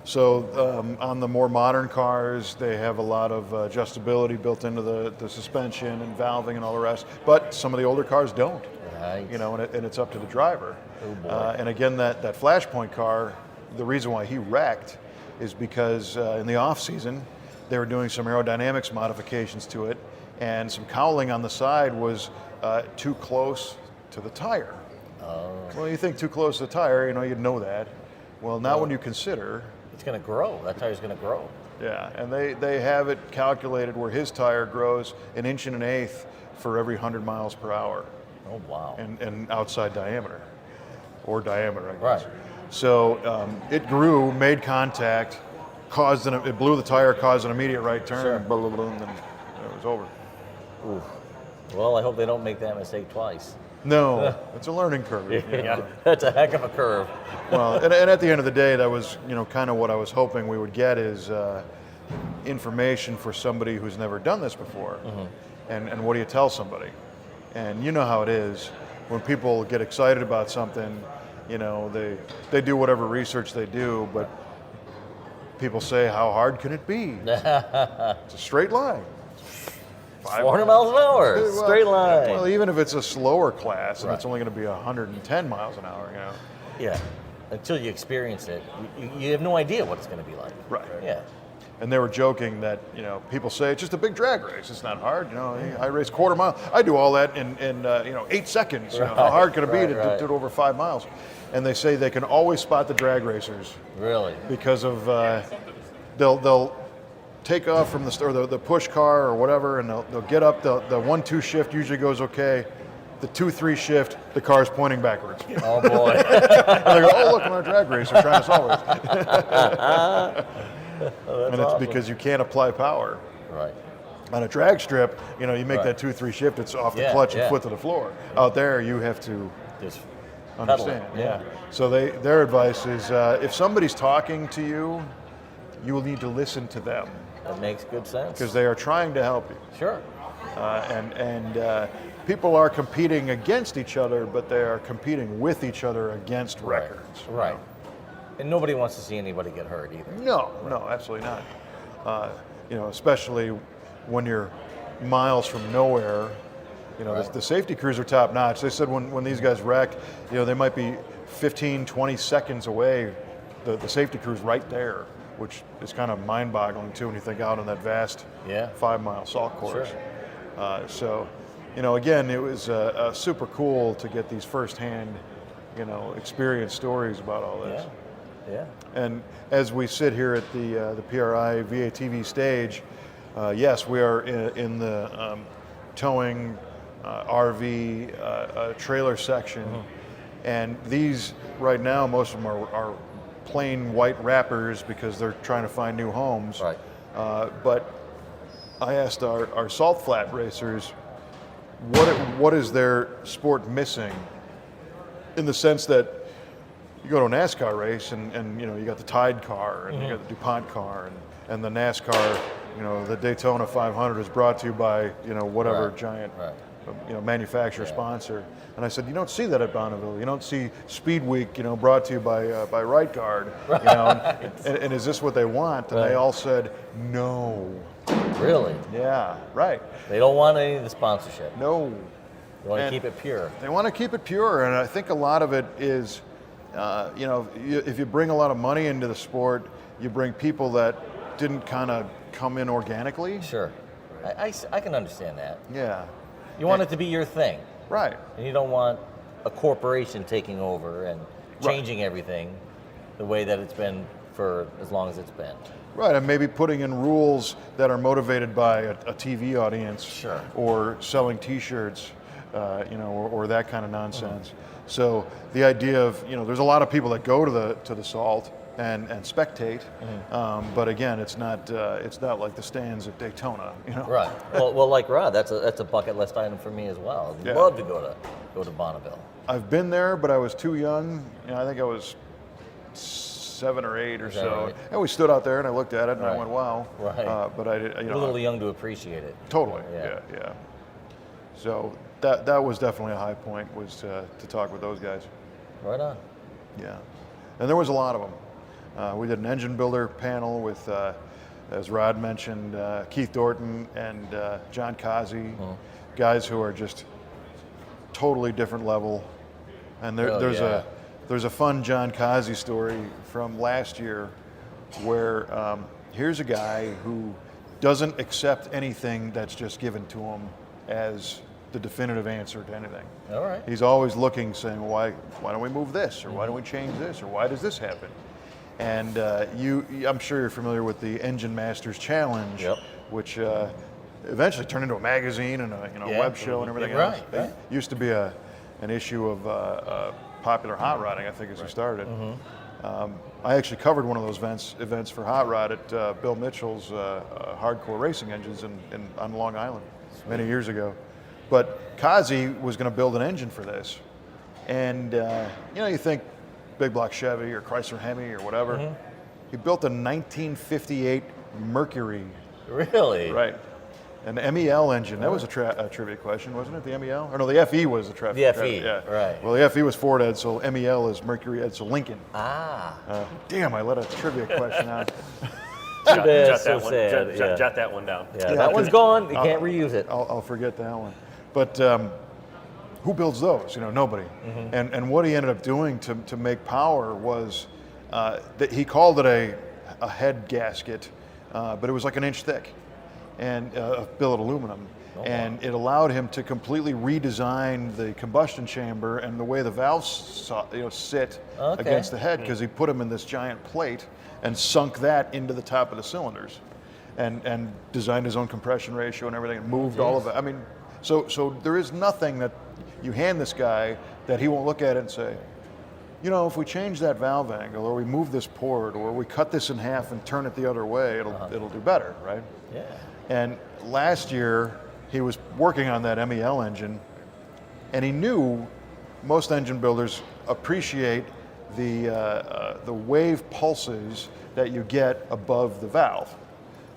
So on the more modern cars, they have a lot of adjustability built into the suspension and valving and all the rest. But some of the older cars don't. Right. And it's up to the driver. Oh boy. And again, that Flashpoint car, the reason why he wrecked is because in the off season, they were doing some aerodynamics modifications to it, and some cowling on the side was too close to the tire. Oh. Well, you think too close to the tire, you'd know that. Well, now when you consider, it's going to grow. That tire's going to grow. yeah, and they have it calculated where his tire grows 1 1/8 inches for every 100 miles per hour. Oh, wow. And outside diameter, or diameter, I guess. Right. So it grew, made contact, it blew the tire, caused an immediate right turn, Sure. blah, blah, blah, and then it was over. Ooh. Well, I hope they don't make that mistake twice. No, it's a learning curve. That's a heck of a curve. Well, and at the end of the day, that was kind of what I was hoping we would get is information for somebody who's never done this before. And what do you tell somebody? And you know how it is when people get excited about something. They do whatever research they do, but people say, how hard can it be? It's a straight line. 400 miles an hour, Well, straight line. Well, even if it's a slower class and Right. it's only going to be 110 miles an hour, Yeah, until you experience it, you have no idea what it's going to be like. Right. Yeah. And they were joking that, people say it's just a big drag race. It's not hard. I race quarter mile. I do all that in 8 seconds. How hard can it be to do it over 5 miles? And they say they can always spot the drag racers Really? because of they'll take off from the push car or whatever, and they'll get up. The 1-2 shift usually goes okay. The 2-3 shift, the car's pointing backwards. Oh boy. And they go, oh look, our drag racer trying to solve it. And it's awesome. because you can't apply power. Right. On a drag strip, you make that 2-3 shift, it's off the clutch and foot to the floor. Out there, you have to Just understand. pedal it. Yeah. So their advice is if somebody's talking to you, you will need to listen to them That makes good sense. because they are trying to help you. Sure. And people are competing against each other, but they are competing with each other against records. Right. And nobody wants to see anybody get hurt either. No, absolutely not. Especially when you're miles from nowhere. The safety crews are top notch. They said when these guys wreck, they might be 15, 20 seconds away. The safety crew's right there, which is kind of mind-boggling too when you think out on that vast 5 mile salt course. Sure. So again, it was super cool to get these firsthand, experience stories about all this. Yeah. And as we sit here at the PRI VATV stage, yes, we are in the towing RV trailer section, and these right now, most of them are plain white wrappers because they're trying to find new homes. Right. But I asked our salt flat racers, what is their sport missing? In the sense that you go to a NASCAR race and you got the Tide car and you got the DuPont car and the NASCAR, the Daytona 500 is brought to you by whatever giant manufacturer sponsor. And I said, you don't see that at Bonneville. You don't see Speed Week brought to you by Right Guard. And is this what they want? And they all said no. Really? Yeah, right. They don't want any of the sponsorship. No. They want to keep it pure. They want to keep it pure, and I think a lot of it is, if you bring a lot of money into the sport, you bring people that didn't kind of come in organically. Sure. I can understand that. Yeah. You want it to be your thing. Right. And you don't want a corporation taking over and changing everything the way that it's been for as long as it's been. Right, and maybe putting in rules that are motivated by a TV audience, Sure. or selling T-shirts, or that kind of nonsense. So the idea of there's a lot of people that go to the Salt and spectate, but again, it's not like the stands at Daytona. Right. Well, like Rod, that's a bucket list item for me as well. I'd love to go to Bonneville. I've been there, but I was too young. I think I was 7 or 8 or so. Right? And we stood out there and I looked at it and I Right. went, wow. Right. But I did, A little young to appreciate it. Totally. Yeah. Yeah. So that was definitely a high point, was to talk with those guys. Right on. Yeah. And there was a lot of them. We did an engine builder panel with, as Rod mentioned, Keith Dorton and John Kazi, guys who are just totally different level. And there's a fun John Kazi story from last year where here's a guy who doesn't accept anything that's just given to him as the definitive answer to anything. All right. He's always looking, saying, why don't we move this, or why don't we change this, or why does this happen? And I'm sure you're familiar with the Engine Masters Challenge, which eventually turned into a magazine and a web show and everything else. Right. It used to be an issue of Popular Hot Rodding, I think, as we started. I actually covered one of those events for Hot Rod at Bill Mitchell's Hardcore Racing Engines on Long Island many years ago. But Kazi was going to build an engine for this. And, you think big block Chevy or Chrysler Hemi or whatever. He built a 1958 Mercury. Really? Right. An MEL engine. That was a trivia question, wasn't it? The MEL? Or no, the FE was the trivia. The FE, yeah. right. Well, the FE was Ford Edsel. MEL is Mercury Edsel Lincoln. Ah. Damn, I let a trivia question out. Too bad, Jot so that one. sad. Jot that one down. Yeah, that one's gone. You can't reuse it. I'll forget that one. But who builds those? Nobody. And what he ended up doing to make power was that he called it a head gasket, but it was like an inch thick, and of billet aluminum. And it allowed him to completely redesign the combustion chamber and the way the valves sit against the head, because he put them in this giant plate and sunk that into the top of the cylinders, and designed his own compression ratio and everything, and moved all of it. I mean, so there is nothing that you hand this guy that he won't look at it and say, if we change that valve angle, or we move this port, or we cut this in half and turn it the other way, it'll do better, right? Yeah. And last year, he was working on that MEL engine, and he knew most engine builders appreciate the wave pulses that you get above the valve.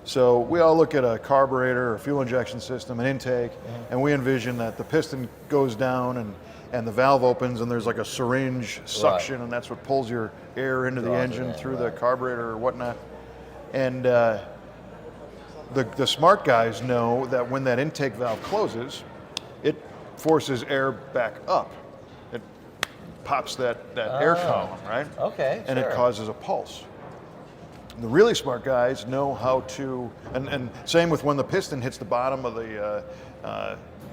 So we all look at a carburetor or fuel injection system, an intake, and we envision that the piston goes down and the valve opens, and there's like a syringe suction, and that's what pulls your air into the engine through the carburetor or whatnot. And the smart guys know that when that intake valve closes, it forces air back up. It pops that air column, right? Okay, and it causes a pulse. The really smart guys know how to, and same with when the piston hits the bottom of the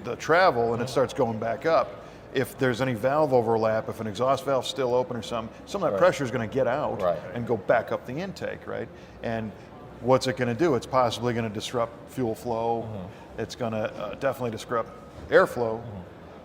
the travel and it starts going back up, if there's any valve overlap, if an exhaust valve's still open or something, some of that pressure is going to get out and go back up the intake, right? And what's it going to do? It's possibly going to disrupt fuel flow. It's going to definitely disrupt airflow.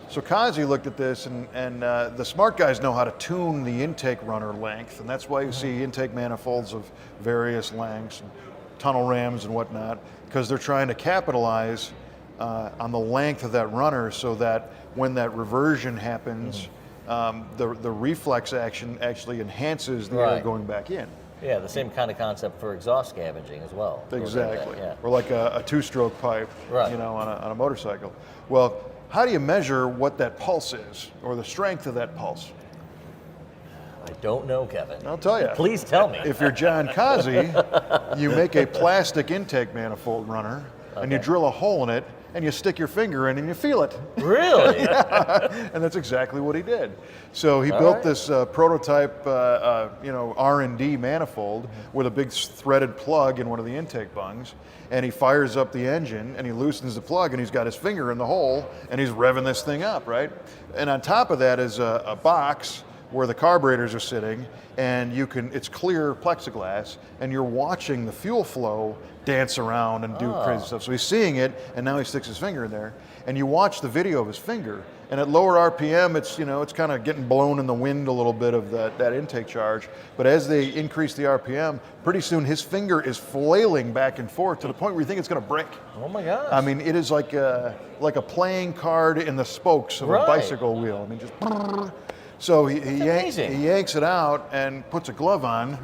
So Kazi looked at this, and the smart guys know how to tune the intake runner length, and that's why you see intake manifolds of various lengths, and tunnel rams and whatnot, because they're trying to capitalize on the length of that runner so that when that reversion happens, the reflex action actually enhances the air going back in. Yeah, the same kind of concept for exhaust scavenging as well. Exactly. Yeah. Or like a two-stroke pipe, you know, on a motorcycle. Well, how do you measure what that pulse is, or the strength of that pulse? I don't know, Kevin. I'll tell you. Please tell me. If you're John Kazi, you make a plastic intake manifold runner, and you drill a hole in it, and you stick your finger in and you feel it. Really? Yeah. And that's exactly what he did. So he built this prototype, R&D manifold with a big threaded plug in one of the intake bungs, and he fires up the engine and he loosens the plug and he's got his finger in the hole and he's revving this thing up, right? And on top of that is a box where the carburetors are sitting, and it's clear plexiglass, and you're watching the fuel flow dance around and do crazy stuff. So he's seeing it, and now he sticks his finger in there, and you watch the video of his finger, and at lower RPM, it's kind of getting blown in the wind a little bit of that intake charge, but as they increase the RPM, pretty soon his finger is flailing back and forth to the point where you think it's going to break. Oh my gosh. I mean, it is like a playing card in the spokes of a bicycle wheel. I mean, just... So he yanks it out and puts a glove on,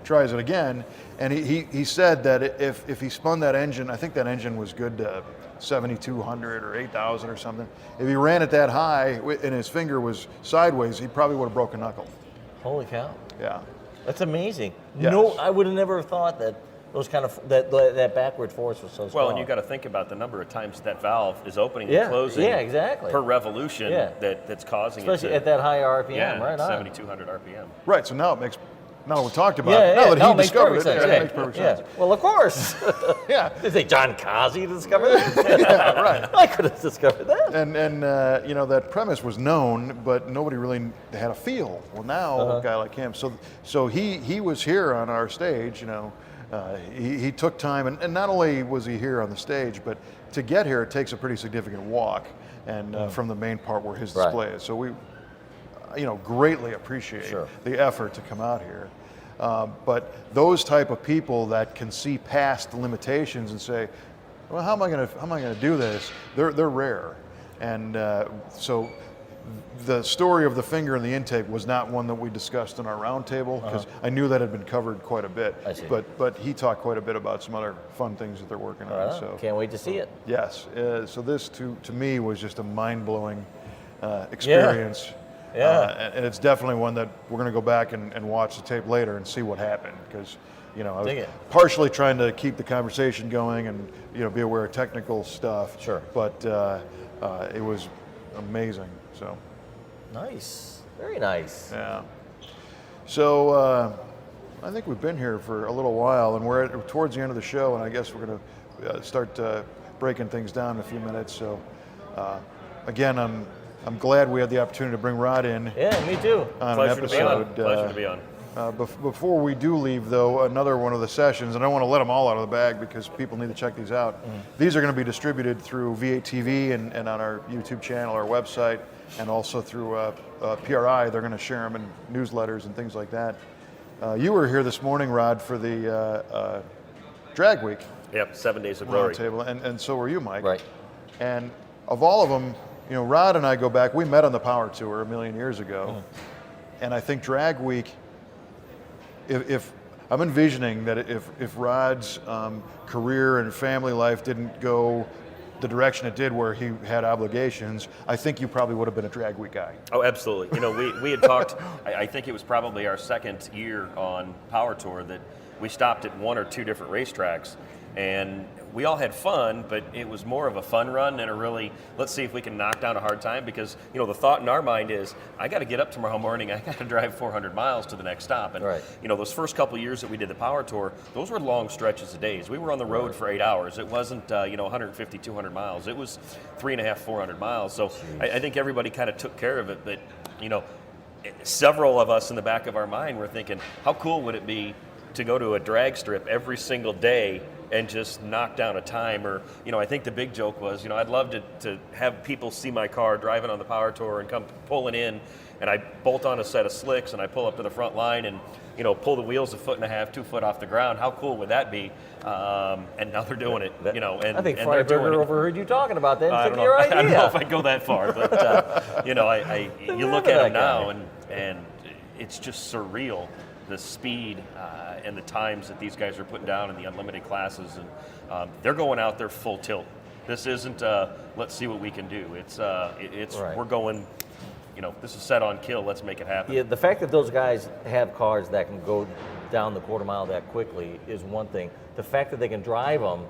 tries it again, and he said that if he spun that engine, I think that engine was good to 7,200 or 8,000 or something. If he ran it that high and his finger was sideways, he probably would have broken a knuckle. Holy cow. Yeah. That's amazing. Yes. No, I would have never thought that those kind of that backward force was so strong. Well, and you got to think about the number of times that valve is opening and closing exactly. per revolution that's causing especially it to, at that high RPM, right on. 7,200 RPM. Right, so now it makes, now that we talked about it, now that he discovered it, it makes perfect sense. Well, of course. Yeah. Did they John Kazi discover that? Yeah, right. I could have discovered that. And that premise was known, but nobody really had a feel. Well, now a guy like him, so he was here on our stage, he took time, and not only was he here on the stage, but to get here, it takes a pretty significant walk, and from the main part where his display is. So we, greatly appreciate the effort to come out here. But those type of people that can see past the limitations and say, well, how am I going to do this? They're rare, and so. The story of the finger and the intake was not one that we discussed in our roundtable, because I knew that had been covered quite a bit. I see. But he talked quite a bit about some other fun things that they're working on. So can't wait to see it. Yes. So this to me was just a mind-blowing experience. Yeah. And it's definitely one that we're going to go back and watch the tape later and see what happened, because I was partially trying to keep the conversation going and be aware of technical stuff. Sure. But it was amazing. So nice, very nice. Yeah. So I think we've been here for a little while, and we're towards the end of the show, and I guess we're going to start breaking things down in a few minutes. So again, I'm glad we had the opportunity to bring Rod in. Yeah, me too. On Pleasure an to be on. episode. Pleasure to be on. Before we do leave, though, another one of the sessions, and I don't want to let them all out of the bag because people need to check these out. These are going to be distributed through V8TV and on our YouTube channel, our website, and also through PRI. They're going to share them in newsletters and things like that. You were here this morning, Rod, for the Drag Week. Yep, 7 days of glory. Table, and so were you, Mike. Right. And of all of them, Rod and I go back. We met on the Power Tour a million years ago, and I think Drag Week. If I'm envisioning that if Rod's career and family life didn't go the direction it did where he had obligations, I think you probably would have been a Drag Week guy. Oh, absolutely. We had talked, I think it was probably our second year on Power Tour that we stopped at 1 or 2 different racetracks, and we all had fun, but it was more of a fun run than a really, let's see if we can knock down a hard time, because the thought in our mind is, I got to get up tomorrow morning, I got to drive 400 miles to the next stop. And right. Those first couple years that we did the Power Tour, those were long stretches of days. We were on the road right. for 8 hours. It wasn't 150, 200 miles. It was 3.5, 400 miles. So I think everybody kind of took care of it, but several of us in the back of our mind were thinking, how cool would it be to go to a drag strip every single day and just knock down a time? Or, I think the big joke was, I'd love to have people see my car driving on the Power Tour and come pulling in, and I bolt on a set of slicks and I pull up to the front line and, pull the wheels 1.5 feet, 2 foot off the ground. How cool would that be? And now they're doing it, and I think and they're doing Freiberger it. overheard you talking about that I and don't took know. your idea. I don't know if I'd go that far, but you look at them now, and it's just surreal, the speed and the times that these guys are putting down in the unlimited classes, and they're going out there full tilt. This isn't let's see what we can do. It's right. We're going. This is set on kill. Let's make it happen. Yeah, the fact that those guys have cars that can go down the quarter mile that quickly is one thing. The fact that they can drive them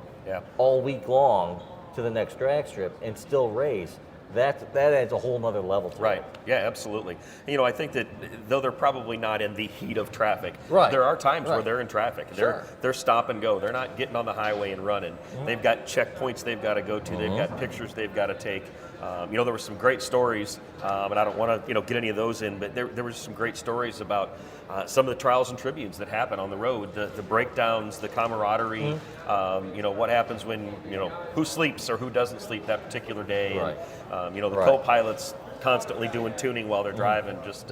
all week long to the next drag strip and still race, that adds a whole nother level to Right. it. Yeah, absolutely. I think that though they're probably not in the heat of traffic, right. there are times where right. they're in traffic. Sure. They're stop and go. They're not getting on the highway and running. Mm-hmm. They've got checkpoints they've got to go to. They've got pictures they've got to take. There were some great stories, and I don't want to get any of those in, but there were some great stories about some of the trials and tributes that happen on the road, the breakdowns, the camaraderie, what happens when, who sleeps or who doesn't sleep that particular day. Right. And, the right. co-pilots constantly doing tuning while they're driving, just,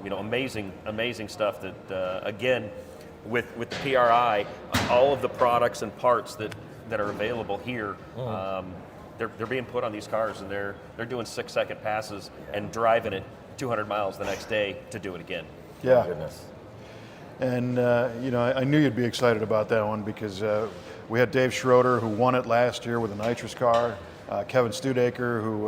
amazing stuff that, again, with the PRI, all of the products and parts that are available here, they're being put on these cars, and they're doing 6-second passes and driving it 200 miles the next day to do it again. Yeah. Oh, goodness. And, I knew you'd be excited about that one because we had Dave Schroeder, who won it last year with a nitrous car, Kevin Studaker, who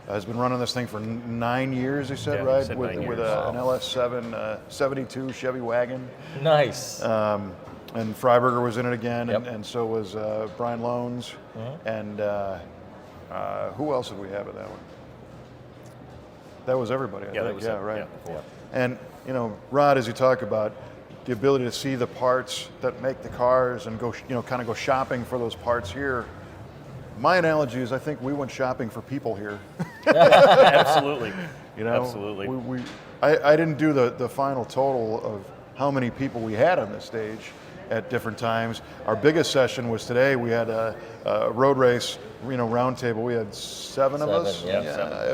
has been running this thing for 9 years, he said, Yeah, right? he said 9 With years. an LS7 72 Chevy wagon. Nice. And Freiberger was in it again, Yep. and so was Brian Loans. And who else did we have in that one? That was everybody, I Yeah, that think. was Yeah, it. right. Yeah. And, Rod, as you talk about the ability to see the parts that make the cars and go, kind of go shopping for those parts here, my analogy is I think we went shopping for people here. Absolutely. Absolutely. I didn't do the final total of how many people we had on this stage at different times. Our biggest session was today. We had a road race, round table. We had seven of us seven.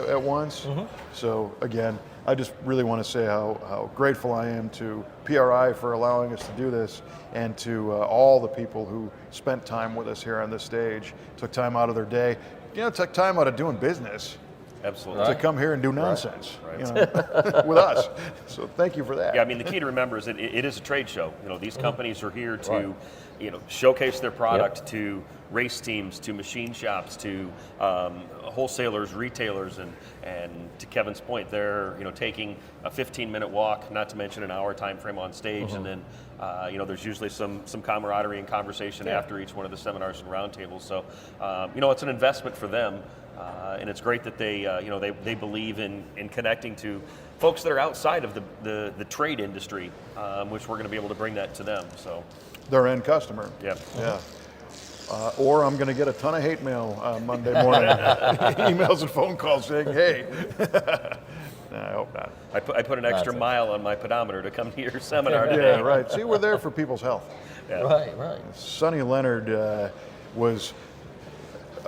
at once. So again, I just really want to say how grateful I am to PRI for allowing us to do this, and to all the people who spent time with us here on this stage, took time out of their day, took time out of doing business Absolutely. to come here and do nonsense Right. with us. So thank you for that. Yeah, I mean, the key to remember is that it is a trade show. These companies are here to, showcase their product to race teams, to machine shops, to wholesalers, retailers, and to Kevin's point, they're taking a 15-minute walk, not to mention an hour time frame on stage, and then there's usually some camaraderie and conversation after each one of the seminars and roundtables. So it's an investment for them. And it's great that they believe in connecting to folks that are outside of the trade industry, which we're going to be able to bring that to them. So Their end customer. yeah. Or I'm going to get a ton of hate mail Monday morning, emails and phone calls saying, "Hey." No, I hope not. I put an extra That's it. mile on my pedometer to come to your seminar today. Yeah, right. See, we're there for people's health. Yeah. Right. Sonny Leonard was,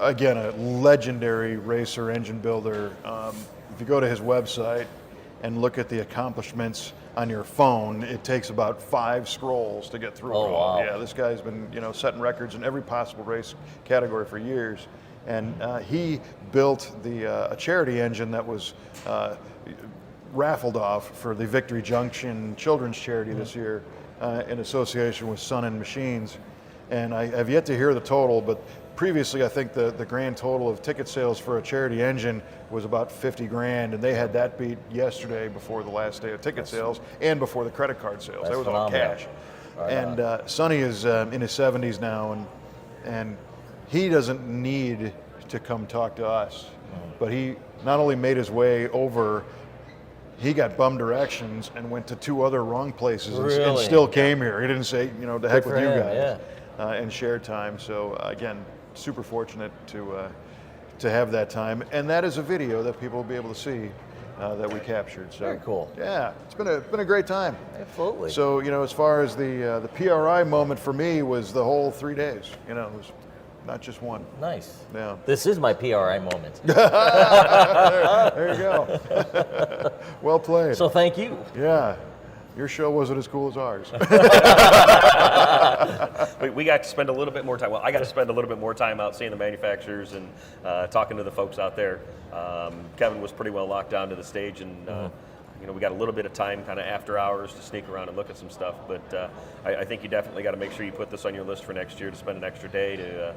again, a legendary racer, engine builder. If you go to his website and look at the accomplishments on your phone, it takes about 5 scrolls to get through Oh, it all. wow. Yeah, this guy's been, setting records in every possible race category for years. And he built a charity engine that was raffled off for the Victory Junction Children's Charity this year in association with Sun and Machines. And I have yet to hear the total, but previously I think the grand total of ticket sales for a charity engine was about 50 grand, and they had that beat yesterday before the last day of ticket sales and before the credit card sales. That's That was all phenomenal. cash. And Sonny is in his 70s now, and he doesn't need to come talk to us, but he not only made his way over, he got bum directions and went to 2 other wrong places and still came here. He didn't say, you know, to heck with you guys, and share time. So again, super fortunate to have that time, and that is a video that people will be able to see that we captured. So very cool. Yeah, it's been a great time. Absolutely. So you know, as far as the PRI moment for me was the whole 3 days. You know, it was not just one. Nice. Yeah. This is my PRI moment. there you go. Well played. So thank you. Yeah. Your show wasn't as cool as ours. We got to spend a little bit more time. Well, I got to spend a little bit more time out seeing the manufacturers and talking to the folks out there. Kevin was pretty well locked down to the stage, and you know, we got a little bit of time kind of after hours to sneak around and look at some stuff. But I think you definitely got to make sure you put this on your list for next year to spend an extra day to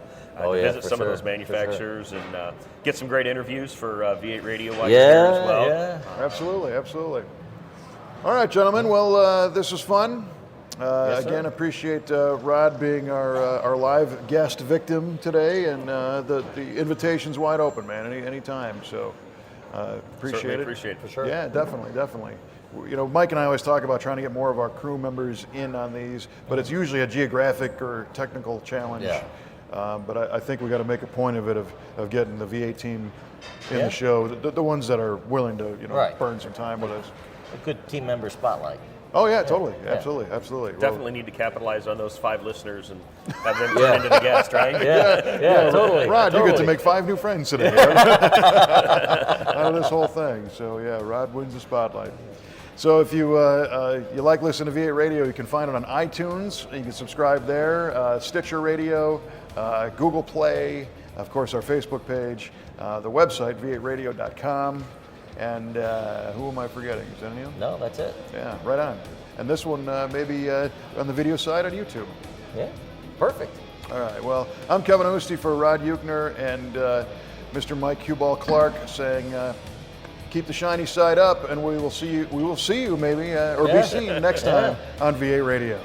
visit some of those manufacturers and get some great interviews for V8 Radio while you're here as well. Yeah, absolutely, absolutely. All right, gentlemen. Well, this was fun. Again, appreciate Rod being our live guest victim today, and the invitation's wide open, man. Anytime. So appreciate it. Appreciate it for sure. Yeah, definitely. You know, Mike and I always talk about trying to get more of our crew members in on these, but it's usually a geographic or technical challenge. Yeah. But I think we got to make a point of it of getting the V8 team in the show, the ones that are willing to burn some time with us. A good team member spotlight. Oh yeah, totally, absolutely. Definitely need to capitalize on those 5 listeners and have them turn into the guest, right? Yeah, totally. Rod, totally. you get to make 5 new friends today out of this whole thing. So yeah, Rod wins the spotlight. So if you like listening to V8 Radio, you can find it on iTunes. You can subscribe there, Stitcher Radio, Google Play, of course our Facebook page, the website v8radio.com. And who am I forgetting? Is that any of them? No, that's it. Yeah, right on. And this one maybe on the video side on YouTube. Yeah, perfect. All right, well, I'm Kevin Oeste for Rod Euchner and Mr. Mike Cueball Clarke saying keep the shiny side up, and we will see you maybe, or be seen next time on V8 Radio.